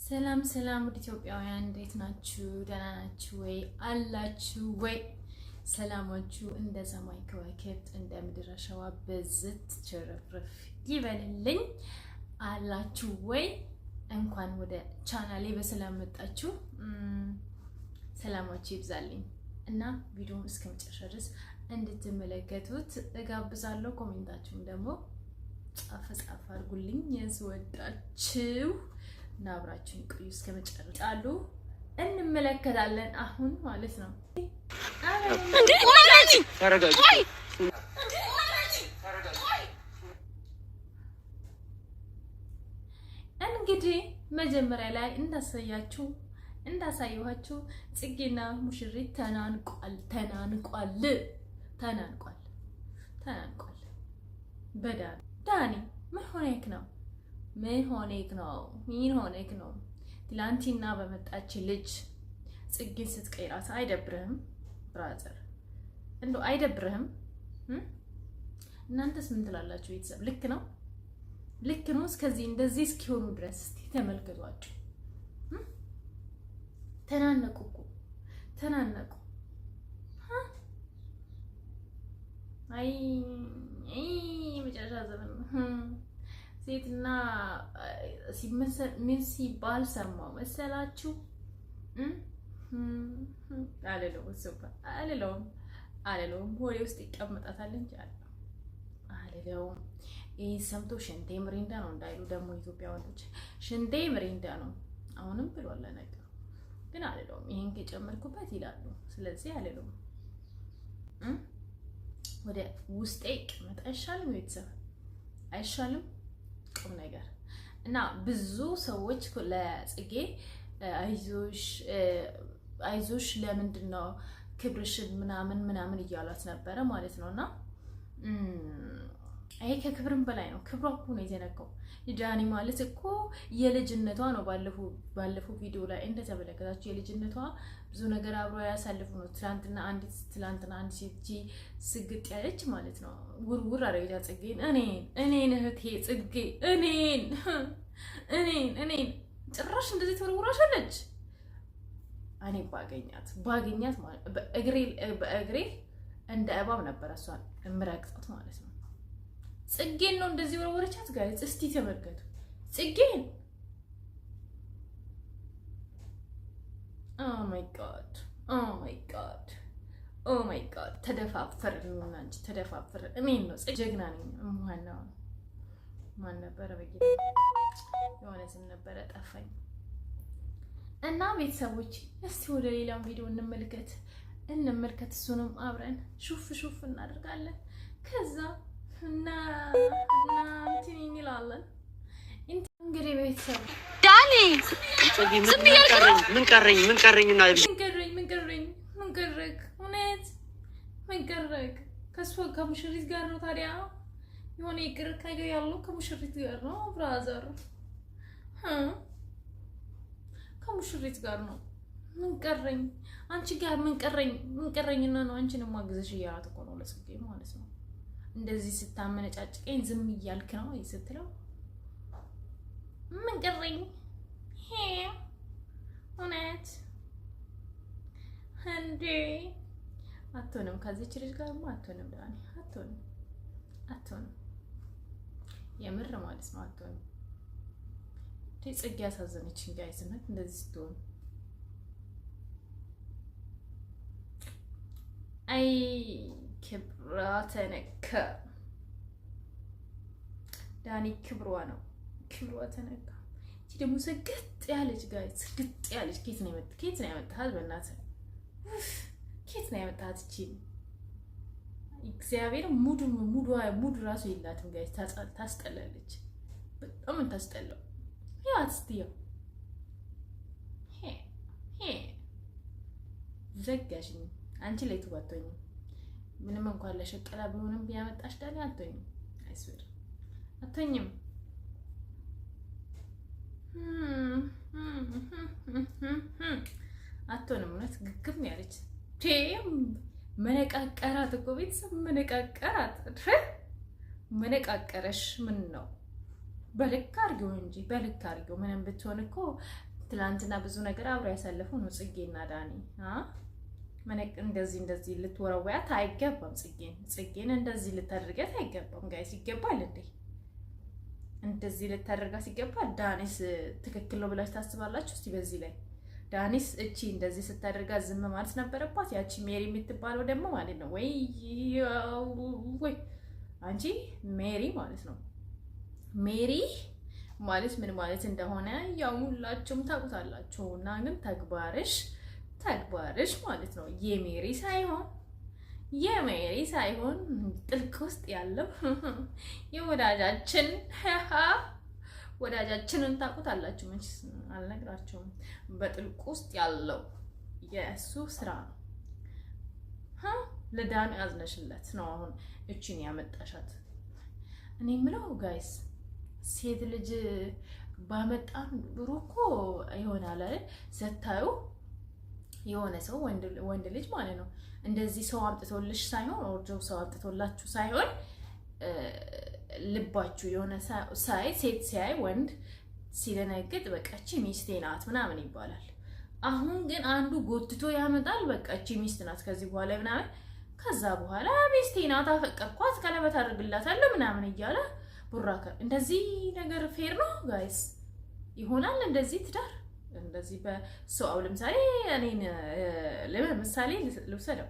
ሰላም ሰላም ወደ ኢትዮጵያውያን እንዴት ናችሁ? ደህና ናችሁ ወይ? አላችሁ ወይ? ሰላማችሁ እንደ ሰማይ ከዋክብት እንደ ምድር አሸዋ በዝት ቸረፍረፍ ይበልልኝ። አላችሁ ወይ? እንኳን ወደ ቻናሌ በሰላም መጣችሁ። ሰላማችሁ ይብዛልኝ እና ቪዲዮውን እስከ መጨረሻ ድረስ እንድትመለከቱት እጋብዛለሁ። ኮሜንታችሁን ደግሞ ጻፍ አድርጉልኝ። ያስወዳችሁ እና አብራችሁን ቆዩ እስከ መጨረሻ አሉ እንመለከታለን። አሁን ማለት ነው እንግዲህ መጀመሪያ ላይ እንዳሳየኋችሁ ጽጌና ሙሽሪት ተናንቋል። ዳኒ ምን ሆነክ ነው? ትላንትና በመጣች ልጅ ጽጌን ስትቀይራት አይደብርህም? ብራዘር እንደው አይደብርህም? እናንተስ ምን ትላላችሁ? ቤተሰብ ልክ ነው? እስከዚህ እንደዚህ እስኪሆኑ ድረስ እስቲ ተመልከቷቸው። ተናነቁ። አይ መጨረሻ ዘመን ሴትና ምን ሲባል ሰማው መሰላችሁ? አልለውም ሆዴ ውስጥ ይቀመጣታል እንጂ አልለውም። ይህ ሰምቶ ሽንቴ ምሪንዳ ነው እንዳይሉ ደግሞ ኢትዮጵያ ወንዶች ሽንቴ ምሪንዳ ነው አሁንም ብሏል ነገሩ። ግን አልለውም፣ ይሄን ከጨመርኩበት ይላሉ። ስለዚህ አልለውም። ወደ ውስጤ ይቀመጥ አይሻልም? ቤተሰብ አይሻልም? ቁም ነገር እና ብዙ ሰዎች ለጽጌ አይዞሽ ለምንድን ነው ክብርሽን ምናምን እያሏት ነበረ ማለት ነው። እና ይሄ ከክብርም በላይ ነው። ክብሯ እኮ ነው የተነካው። ዳኒ ማለት እኮ የልጅነቷ ነው። ባለፈው ቪዲዮ ላይ እንደተመለከታችሁ የልጅነቷ ብዙ ነገር አብሮ ያሳልፉ ነው። ትላንትና አንድ ሴት ስግጥ ያለች ማለት ነው። ውርውር አረጋታ ጽጌን እኔን እህቴ ጽጌ እኔን ጭራሽ እንደዚህ ተወርውራሻለች። እኔ ባገኛት ማለት በእግሬ እንደ እባብ ነበር እሷን እምረግጣት ማለት ነው። ጽጌን ነው እንደዚህ ወረወረቻት። ጋይስ እስቲ ተመልከቱ ጽጌን። ኦ ማይ ጋድ ተደፋፈርን። አንቺ ተደፋፈርን። እኔን ነው ጀግና ነኝ። ማን ነበረ? በጌታ የሆነ ስም ነበረ ጠፋኝ። እና ቤተሰቦች እስቲ ወደ ሌላው ቪዲዮ እንመልከት። እሱንም አብረን ሹፍ እናደርጋለን። ከዛ እና እንትን እንላለን። እንግዲህ ቤተሰብ ዳኒ ምን ቀረኝ ምን ቀረክ? ከሷ ከሙሽሪት ጋር ነው ታዲያ የሆነ ይቅር ካገ ያለው ከሙሽሪት ጋር ነው ብራዘር፣ ከሙሽሪት ጋር ነው። ምን ቀረኝ? አንቺ ጋር ምን ቀረኝና ነው አንቺን ማግዘሽ እያላት እኮ ነው ለጽጌ ማለት ነው። እንደዚህ ስታመነጫጭቀኝ ዝም እያልክ ነው ስትለው ምን ቀረኝ? እውነት እንዴ? አትሆንም ከዚች ልጅ ጋር አትሆንም ዳኒ፣ አትሆንም የምር ማለት ነው። አትሆንም። ጽጌ ያሳዘነችኝ ጋይስነት እንደዚህ ስትሆን። አይ ክብሯ ተነካ ዳኒ፣ ክብሯ ተነካ። እቺ ደግሞ ስግጥ ያለች ጋይስ፣ ስግጥ ያለች ኬት ነው ያመጣሃት? በእናትህ ኬት ነው ያመጣሃት? እቺ እግዚአብሔር ሙዱ ራሱ የላትም ጋይስ። ታስጠላለች፣ በጣም ታስጠላው። ያት ስቲው ዘጋሽኝ አንቺ ላይ ትባቶኝ። ምንም እንኳን ለሸቀላ ቢሆንም ቢያመጣሽ ዳኒ አትሆኝም። አይስወር አትሆኝም። አትሆንም። እውነት ግግም ያለች መነቃቀራት እኮ ቤተሰብ መነቃቀራት። መነቃቀረሽ ምን ነው? በልክ አድርጊው እንጂ በልክ አድርጊው። ምንም ብትሆን እኮ ትላንትና ብዙ ነገር አብረው ያሳለፉ ነው ጽጌና ዳኒ። እንደዚህ ልትወረወያት አይገባም። ጽጌን እንደዚህ ልታደርጋት አይገባም። ጋይስ ይገባል እንዴ? እንደዚህ ልታደርጋት ይገባል? ዳኒስ ትክክል ነው ብላችሁ ታስባላችሁ? እስቲ በዚህ ላይ ዳኒስ እቺ እንደዚህ ስታደርጋት ዝም ማለት ነበረባት? ያቺ ሜሪ የምትባለው ደግሞ ማለት ነው ወይ አንቺ ሜሪ ማለት ነው። ሜሪ ማለት ምን ማለት እንደሆነ ያው ሁላችሁም ታውቁታላችሁ። እና ግን ተግባርሽ ማለት ነው የሜሪ ሳይሆን ጥልቅ ውስጥ ያለው ወዳጃችንን ታውቁታላችሁ። መቼስ አልነግራችሁም። በጥልቅ ውስጥ ያለው የእሱ ስራ ነው። ለዳኒ አዝነሽለት ነው አሁን እቺን ያመጣሻት። እኔ የምለው ጋይስ ሴት ልጅ ባመጣን ብሩ እኮ ይሆናል አይደል? ስታዩ የሆነ ሰው ወንድ ልጅ ማለት ነው እንደዚህ ሰው አምጥቶልሽ ሳይሆን ወርጆ ሰው አምጥቶላችሁ ሳይሆን ልባችሁ የሆነ ሴት ሲያይ ወንድ ሲደነግጥ በቃ እቺ ሚስቴ ናት ምናምን ይባላል። አሁን ግን አንዱ ጎትቶ ያመጣል። በቃ እቺ ሚስት ናት ከዚህ በኋላ ምናምን፣ ከዛ በኋላ ሚስቴ ናት አፈቀርኳት ቀለበት አድርግላታለሁ ምናምን እያለ ቡራከ። እንደዚህ ነገር ፌር ነው ጋይስ? ይሆናል እንደዚህ ትዳር? እንደዚህ በሰው ለምሳሌ እኔን ለምሳሌ ልውሰደው።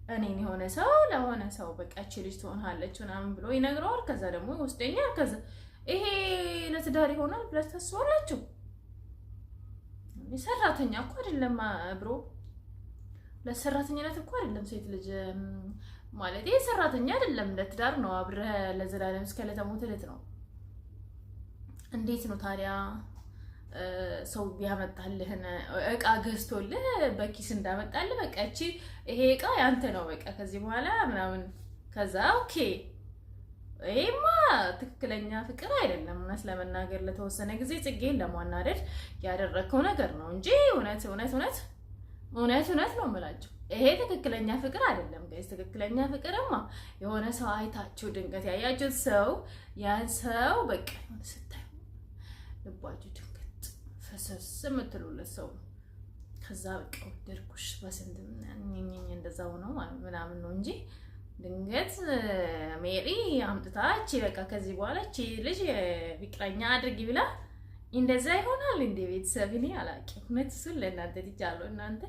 እኔን የሆነ ሰው ለሆነ ሰው በቃ እቺ ልጅ ትሆናለች ምናምን ብሎ ይነግረዋል። ከዛ ደግሞ ይወስደኛል። ከዛ ይሄ ለትዳር ይሆናል ብለህ ታስባላችሁ? ሰራተኛ እኮ አይደለም ብሮ፣ ለሰራተኛነት እኮ አይደለም ሴት ልጅ ማለት ይሄ ሰራተኛ አይደለም፣ ለትዳር ነው። አብረህ ለዘላለም እስከ ለተሞት ልት ነው። እንዴት ነው ታዲያ ሰው ቢያመጣልህን እቃ ገዝቶልህ በኪስ እንዳመጣልህ በቃ እቺ ይሄ እቃ ያንተ ነው በቃ ከዚህ በኋላ ምናምን፣ ከዛ ኦኬ። ይሄማ ትክክለኛ ፍቅር አይደለም። እውነት ለመናገር ለተወሰነ ጊዜ ጽጌን ለማናደድ ያደረከው ነገር ነው እንጂ እውነት ነው የምላችሁ። ይሄ ትክክለኛ ፍቅር አይደለም ጋይስ። ትክክለኛ ፍቅርማ የሆነ ሰው አይታችሁ ድንገት ያያችሁት ሰው ያን ሰው በቃ ስታዩ ልባችሁ ድንገት ፈሰስ የምትሉለት ሰው ከዛ በቃ ወደድኩሽ በስንት እንደዛው ነው ምናምን ነው እንጂ ድንገት ሜሪ አምጥታች በቃ ከዚህ በኋላ እቺ ልጅ ፍቅረኛ አድርጊ ብላ እንደዛ ይሆናል እንደ ቤተሰብ? እኔ አላውቅም። እውነት እሱን ለእናንተ ትቻለሁ። እናንተ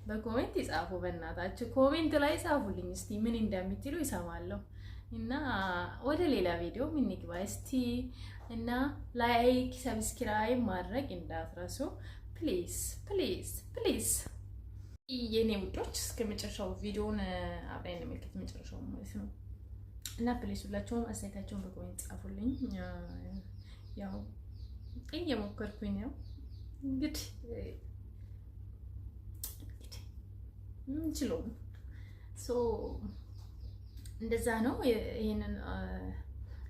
በኮሜንት ይጻፉ፣ በእናታችሁ ኮሜንት ላይ ጻፉልኝ እስቲ ምን እንደምትሉ ይሰማለሁ። እና ወደ ሌላ ቪዲዮ ምን ንግባ እስቲ። እና ላይክ ሰብስክራይብ ማድረግ እንዳትረሱ ፕሊዝ ፕሊዝ ፕሊዝ የኔ ውዶች። እስከ መጨረሻው ቪዲዮን አብረን እንመልከት፣ መጨረሻው ማለት ነው። እና ፕሊዝ ሁላችሁም አስተያየታችሁን በኮሜንት ጻፉልኝ። ያው እየሞከርኩኝ ነው እንግዲህ ምንችለው እንደዛ ነው። ይሄንን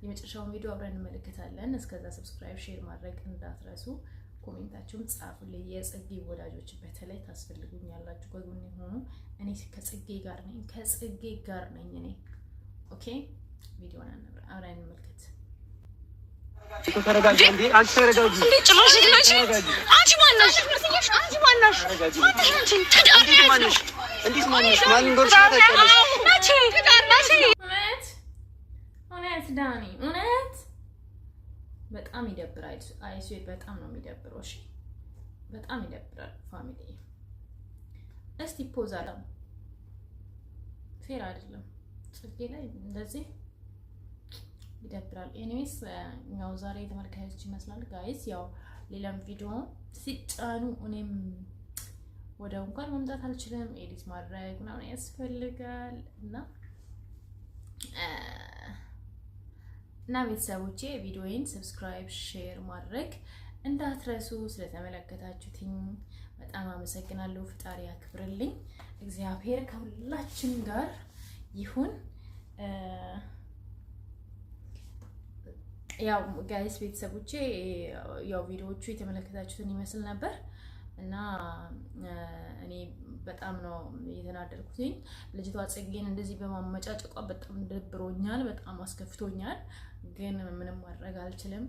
የመጨረሻውን ቪዲዮ አብረን እንመለከታለን። እስከዛ ሰብስክራይብ ሼር ማድረግ እንዳትረሱ። ኮሜንታችሁን ጻፉልኝ። የጽጌ ወዳጆች በተለይ ታስፈልጉኛላችሁ፣ ከጎኔ ሆኑ። እኔ ከጽጌ ጋር ነኝ እኔ። ኦኬ ቪዲዮውን አብረን እንመልከት። ተረጋጊ እንዴ! አንቺ ተረጋጊ እንዴ! ጭራሽ ግላሽ አንቺ ማነሽ? እንዴት ማነሽ? ማን እንደሆነሽ ታውቂያለሽ? እውነት ዳኒ፣ እውነት በጣም ይደብራል። አይስዌር በጣም ነው የሚደብረው። እሺ በጣም ይደብራል። ፋሚሊ እስቲ ፖዝ አለም ፌር አይደለም። ጽጌ ላይ እንደዚህ ይደብራል። ኤኒዌይስ ያው ዛሬ ተመልካዮች ይመስላል ጋይስ። ያው ሌላም ቪዲዮ ሲጫኑ እኔም ወደው እንኳን መምጣት አልችልም። ኤዲት ማድረግ ምናምን ያስፈልጋል እና ቤተሰቦቼ ቪዲዮዬን ሰብስክራይብ ሼር ማድረግ እንዳትረሱ። ስለተመለከታችሁትኝ በጣም አመሰግናለሁ። ፍጣሪ ያክብርልኝ። እግዚአብሔር ከሁላችን ጋር ይሁን። ያው ጋይስ ቤተሰቦቼ ያው ቪዲዮዎቹ የተመለከታችሁትን ይመስል ነበር እና እኔ በጣም ነው የተናደድኩት ልጅቷ ጽጌን እንደዚህ በማመጫጨቋ በጣም ደብሮኛል በጣም አስከፍቶኛል ግን ምንም ማድረግ አልችልም